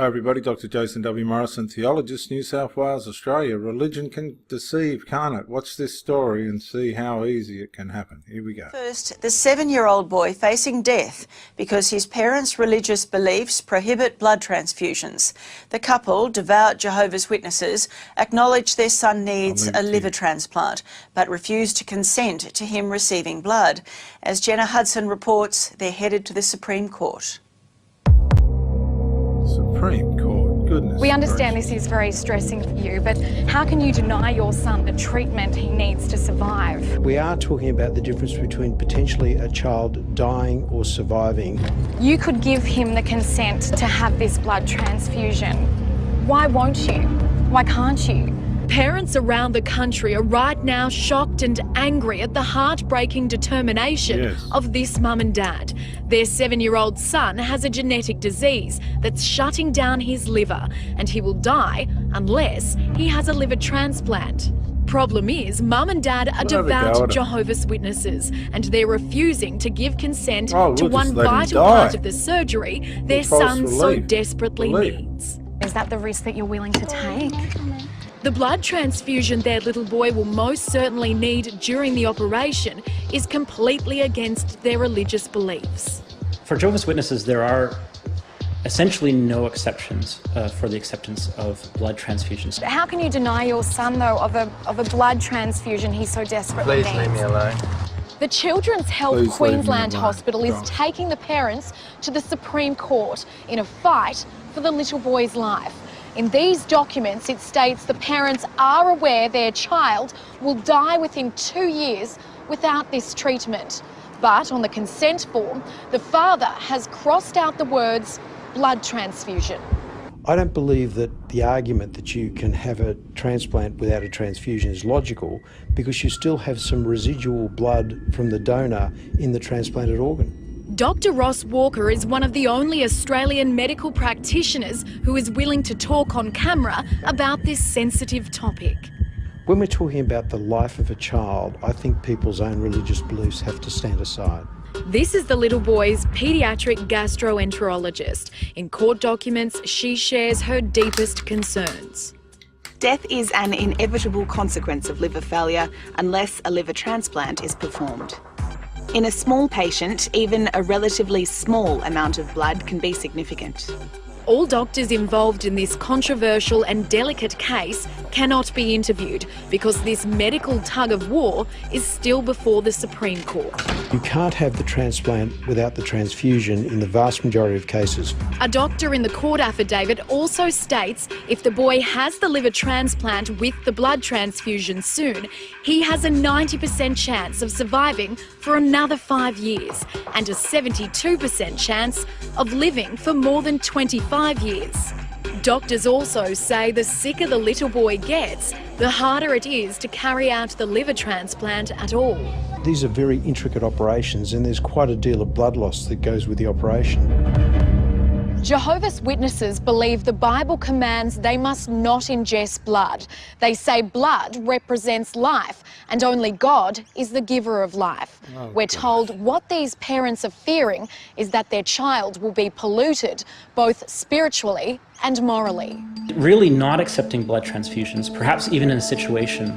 Hi everybody, Dr. Jason W. Morrison, theologist, New South Wales, Australia. Religion can deceive, can't it? Watch this story and see how easy it can happen. Here we go. First, the 7-year-old boy facing death because his parents' religious beliefs prohibit blood transfusions. The couple, devout Jehovah's Witnesses, acknowledge their son needs a liver transplant, but refuse to consent to him receiving blood. As Jenna Hudson reports, they're headed to the Supreme Court. Supreme Court, goodness. We understand this is very stressing for you, but how can you deny your son the treatment he needs to survive? We are talking about the difference between potentially a child dying or surviving. You could give him the consent to have this blood transfusion. Why won't you? Why can't you? Parents around the country are right now shocked and angry at the heartbreaking determination of this mum and dad. Their 7-year-old son has a genetic disease that's shutting down his liver, and he will die unless he has a liver transplant. Problem is, mum and dad are devout Jehovah's Witnesses, and they're refusing to give consent to one vital part of the surgery their son so desperately needs. Is that the risk that you're willing to take? The blood transfusion their little boy will most certainly need during the operation is completely against their religious beliefs. For Jehovah's Witnesses, there are essentially no exceptions for the acceptance of blood transfusions. How can you deny your son, though, of a blood transfusion he so desperately needs? Please leave me alone. The Children's Health Queensland Hospital is taking the parents to the Supreme Court in a fight for the little boy's life. In these documents, it states the parents are aware their child will die within 2 years without this treatment. But on the consent form, the father has crossed out the words blood transfusion. I don't believe that the argument that you can have a transplant without a transfusion is logical, because you still have some residual blood from the donor in the transplanted organ. Dr. Ross Walker is one of the only Australian medical practitioners who is willing to talk on camera about this sensitive topic. When we're talking about the life of a child, I think people's own religious beliefs have to stand aside. This is the little boy's paediatric gastroenterologist. In court documents, she shares her deepest concerns. Death is an inevitable consequence of liver failure unless a liver transplant is performed. In a small patient, even a relatively small amount of blood can be significant. All doctors involved in this controversial and delicate case cannot be interviewed because this medical tug-of-war is still before the Supreme Court. You can't have the transplant without the transfusion in the vast majority of cases. A doctor in the court affidavit also states if the boy has the liver transplant with the blood transfusion soon, he has a 90% chance of surviving for another 5 years and a 72% chance of living for more than 25 years. Doctors also say the sicker the little boy gets, the harder it is to carry out the liver transplant at all. These are very intricate operations, and there's quite a deal of blood loss that goes with the operation. Jehovah's Witnesses believe the Bible commands they must not ingest blood. They say blood represents life and only God is the giver of life. We're told what these parents are fearing is that their child will be polluted, both spiritually and morally. Really not accepting blood transfusions, perhaps even in a situation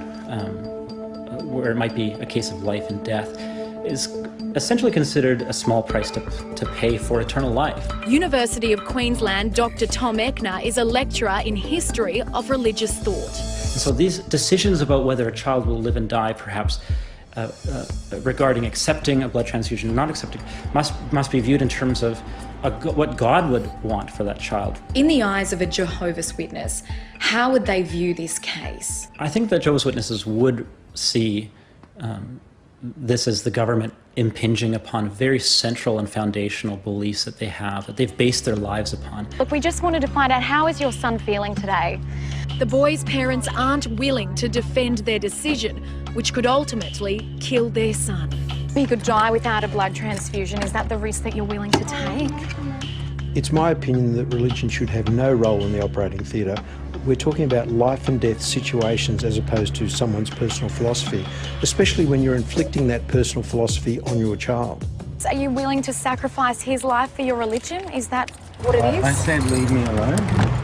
where it might be a case of life and death, is essentially considered a small price to pay for eternal life. University of Queensland Dr. Tom Eckner is a lecturer in history of religious thought. And so these decisions about whether a child will live and die, perhaps regarding accepting a blood transfusion or not accepting, must be viewed in terms of what God would want for that child. In the eyes of a Jehovah's Witness, how would they view this case? I think that Jehovah's Witnesses would see this as the government impinging upon very central and foundational beliefs that they have, that they've based their lives upon. Look, we just wanted to find out, how is your son feeling today? The boy's parents aren't willing to defend their decision, which could ultimately kill their son. He could die without a blood transfusion. Is that the risk that you're willing to take? It's my opinion that religion should have no role in the operating theatre. We're talking about life and death situations as opposed to someone's personal philosophy, especially when you're inflicting that personal philosophy on your child. Are you willing to sacrifice his life for your religion? Is that what it is? I said leave me alone.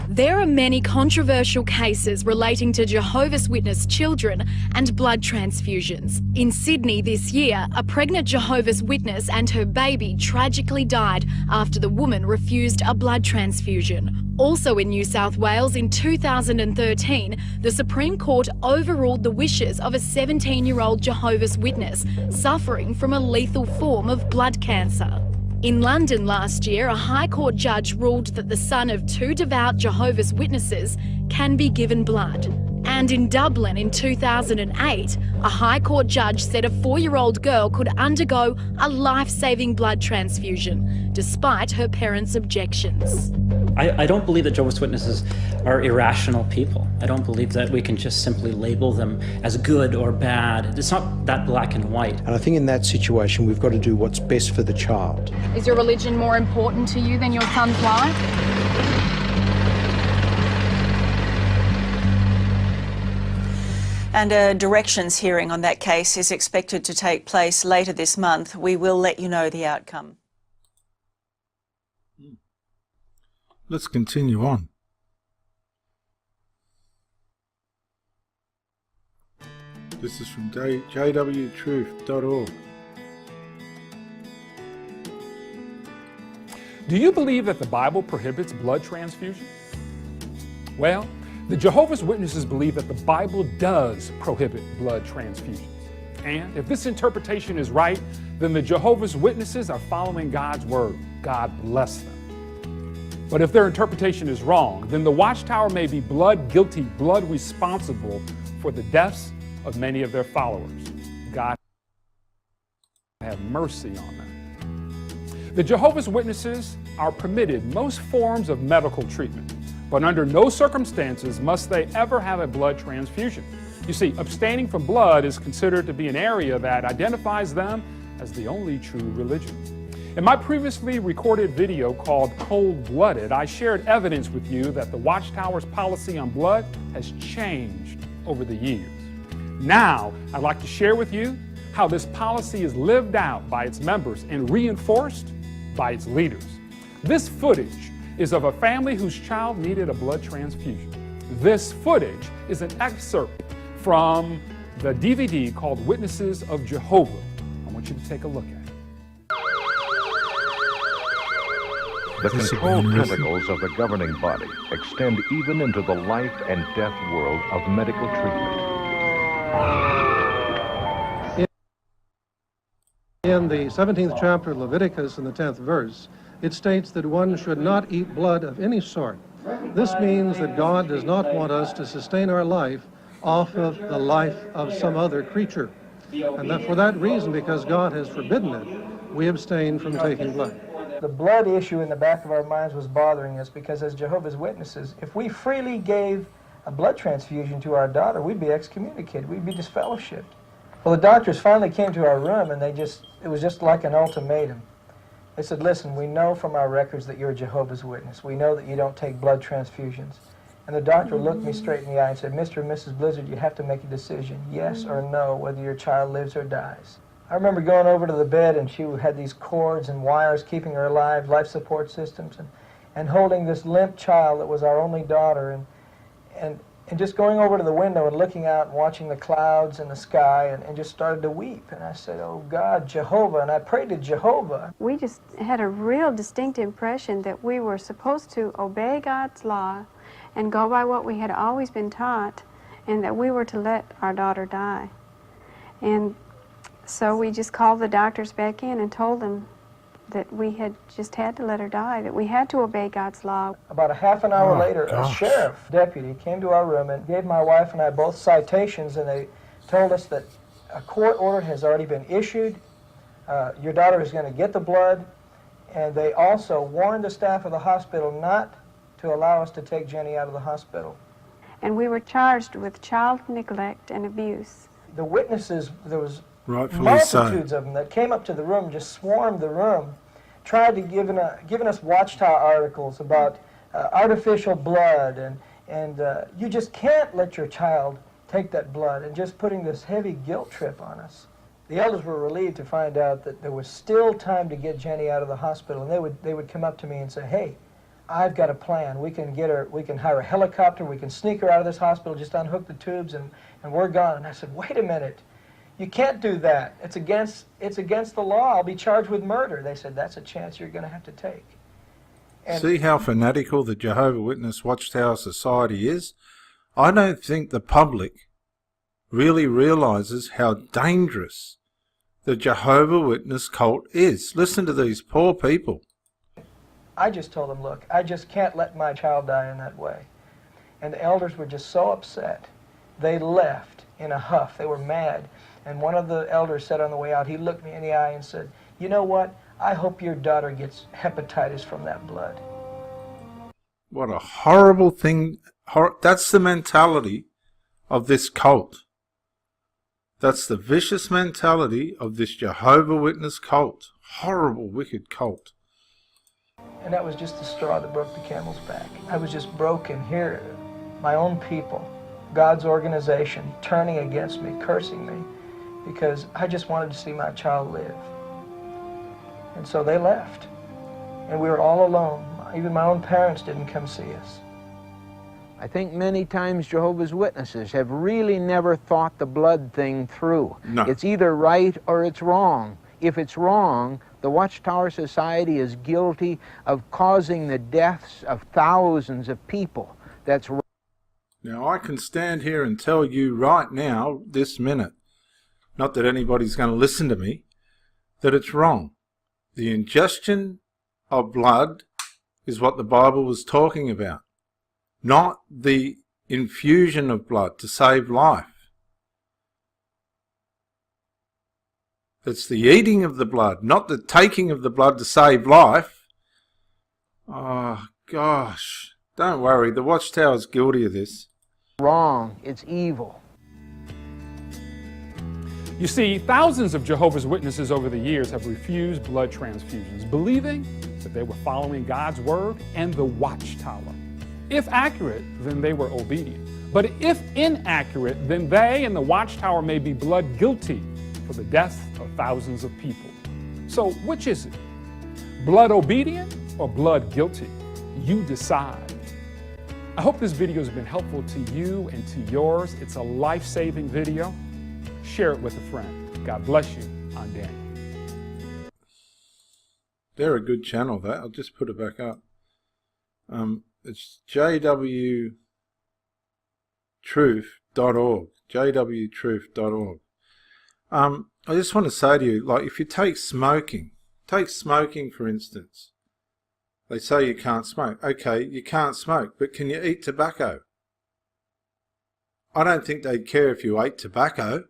There are many controversial cases relating to Jehovah's Witness children and blood transfusions. In Sydney this year, a pregnant Jehovah's Witness and her baby tragically died after the woman refused a blood transfusion. Also in New South Wales in 2013, the Supreme Court overruled the wishes of a 17-year-old Jehovah's Witness suffering from a lethal form of blood cancer. In London last year, a High Court judge ruled that the son of two devout Jehovah's Witnesses can be given blood. And in Dublin in 2008, a High Court judge said a 4-year-old girl could undergo a life-saving blood transfusion, despite her parents' objections. I don't believe that Jehovah's Witnesses are irrational people. I don't believe that we can just simply label them as good or bad. It's not that black and white. And I think in that situation, we've got to do what's best for the child. Is your religion more important to you than your son's life? And a directions hearing on that case is expected to take place later this month. We will let you know the outcome. Let's continue on. This is from jwtruth.org. Do you believe that the Bible prohibits blood transfusion? Well, the Jehovah's Witnesses believe that the Bible does prohibit blood transfusions. And if this interpretation is right, then the Jehovah's Witnesses are following God's word. God bless them. But if their interpretation is wrong, then the Watchtower may be blood guilty, blood responsible for the deaths of many of their followers. God have mercy on them. The Jehovah's Witnesses are permitted most forms of medical treatment, but under no circumstances must they ever have a blood transfusion. You see, abstaining from blood is considered to be an area that identifies them as the only true religion. In my previously recorded video called Cold-Blooded, I shared evidence with you that the Watchtower's policy on blood has changed over the years. Now, I'd like to share with you how this policy is lived out by its members and reinforced by its leaders. This footage is of a family whose child needed a blood transfusion. This footage is an excerpt from the DVD called Witnesses of Jehovah. I want you to take a look at it. The control tentacles of the governing body extend even into the life and death world of medical treatment. In the 17th chapter of Leviticus, in the 10th verse, it states that one should not eat blood of any sort. This means that God does not want us to sustain our life off of the life of some other creature. And that for that reason, because God has forbidden it, we abstain from taking blood. The blood issue in the back of our minds was bothering us because as Jehovah's Witnesses, if we freely gave a blood transfusion to our daughter, we'd be excommunicated, we'd be disfellowshipped. Well, the doctors finally came to our room and it was just like an ultimatum. They said, listen, we know from our records that you're a Jehovah's Witness. We know that you don't take blood transfusions. And the doctor looked me straight in the eye and said, Mr. and Mrs. Blizzard, you have to make a decision, yes or no, whether your child lives or dies. I remember going over to the bed and she had these cords and wires keeping her alive, life support systems, and holding this limp child that was our only daughter, and just going over to the window and looking out and watching the clouds and the sky and just started to weep. And I said, oh God, Jehovah, and I prayed to Jehovah. We just had a real distinct impression that we were supposed to obey God's law and go by what we had always been taught, and that we were to let our daughter die. And so we just called the doctors back in and told them that we had just had to let her die, that we had to obey God's law. About a half an hour later, a sheriff deputy came to our room and gave my wife and I both citations, and they told us that a court order has already been issued, your daughter is going to get the blood, and they also warned the staff of the hospital not to allow us to take Jenny out of the hospital. And we were charged with child neglect and abuse. The witnesses, there was Rightfully multitudes so. of them that came up to the room, just swarmed the room, tried to giving us Watchtower articles about artificial blood, and you just can't let your child take that blood, and just putting this heavy guilt trip on us. The elders were relieved to find out that there was still time to get Jenny out of the hospital, and they would come up to me and say, hey, I've got a plan. We can get her, we can hire a helicopter, we can sneak her out of this hospital, just unhook the tubes, and we're gone. And I said, wait a minute. You can't do that. It's against the law. I'll be charged with murder. They said, that's a chance you're going to have to take. And see how fanatical the Jehovah Witness Watchtower Society is? I don't think the public really realizes how dangerous the Jehovah Witness cult is. Listen to these poor people. I just told them, look, I just can't let my child die in that way. And the elders were just so upset. They left in a huff. They were mad. And one of the elders said on the way out, he looked me in the eye and said, you know what? I hope your daughter gets hepatitis from that blood. What a horrible thing. That's the mentality of this cult. That's the vicious mentality of this Jehovah Witness cult. Horrible, wicked cult. And that was just the straw that broke the camel's back. I was just broken here. My own people, God's organization, turning against me, cursing me, because I just wanted to see my child live. And so they left. And we were all alone. Even my own parents didn't come see us. I think many times Jehovah's Witnesses have really never thought the blood thing through. No. It's either right or it's wrong. If it's wrong, the Watchtower Society is guilty of causing the deaths of thousands of people. That's wrong. Now, I can stand here and tell you right now, this minute, not that anybody's going to listen to me, that it's wrong. The ingestion of blood is what the Bible was talking about, not the infusion of blood to save life. It's the eating of the blood, not the taking of the blood to save life. Oh, gosh. Don't worry, the Watchtower's guilty of this. Wrong. It's evil. You see, thousands of Jehovah's Witnesses over the years have refused blood transfusions, believing that they were following God's word and the Watchtower. If accurate, then they were obedient. But if inaccurate, then they and the Watchtower may be blood guilty for the death of thousands of people. So which is it? Blood obedient or blood guilty? You decide. I hope this video has been helpful to you and to yours. It's a life-saving video. Share it with a friend. God bless you. I'm Daniel. They're a good channel, that. I'll just put it back up. It's jwtruth.org. jwtruth.org. I just want to say to you, like, if you take smoking for instance. They say you can't smoke. Okay, you can't smoke, but can you eat tobacco? I don't think they'd care if you ate tobacco,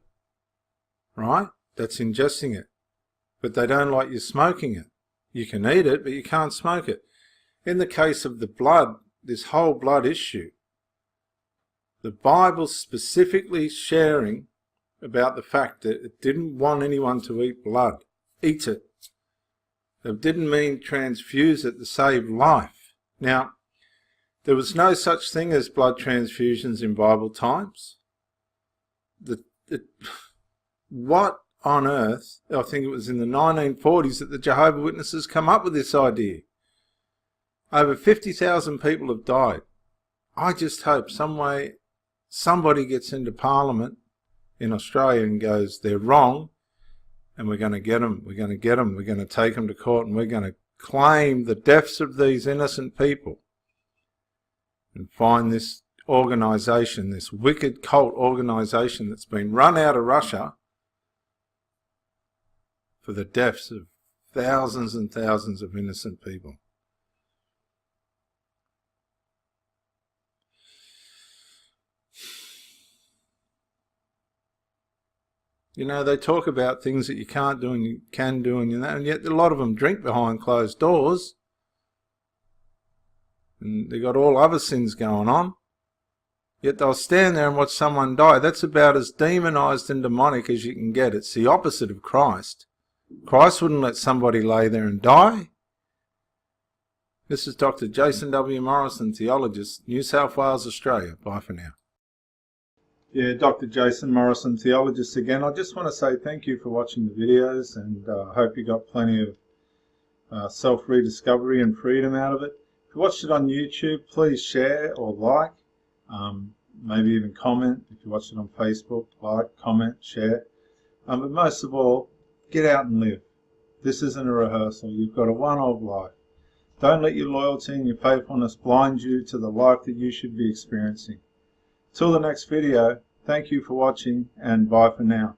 right? That's ingesting it. But they don't like you smoking it. You can eat it, but you can't smoke it. In the case of the blood, this whole blood issue, the Bible's specifically sharing about the fact that it didn't want anyone to eat blood. Eat it. It didn't mean transfuse it to save life. Now, there was no such thing as blood transfusions in Bible times. What on earth, I think it was in the 1940s that the Jehovah Witnesses come up with this idea. Over 50,000 people have died. I just hope some way somebody gets into Parliament in Australia and goes, they're wrong, and we're going to get them, we're going to get them, we're going to take them to court, and we're going to claim the deaths of these innocent people and find this organisation, this wicked cult organisation that's been run out of Russia for the deaths of thousands and thousands of innocent people. You know, they talk about things that you can't do and you can do, and yet a lot of them drink behind closed doors. And they've got all other sins going on. Yet they'll stand there and watch someone die. That's about as demonized and demonic as you can get. It's the opposite of Christ. Christ wouldn't let somebody lay there and die. This is Dr. Jason W. Morrison, theologist, New South Wales, Australia. Bye for now. Yeah, Dr. Jason Morrison, theologist again. I just want to say thank you for watching the videos, and I hope you got plenty of self-rediscovery and freedom out of it. If you watched it on YouTube, please share or like, maybe even comment. If you watch it on Facebook, like, comment, share. But most of all, get out and live. This isn't a rehearsal. You've got a one-off life. Don't let your loyalty and your faithfulness blind you to the life that you should be experiencing. Till the next video, thank you for watching, and bye for now.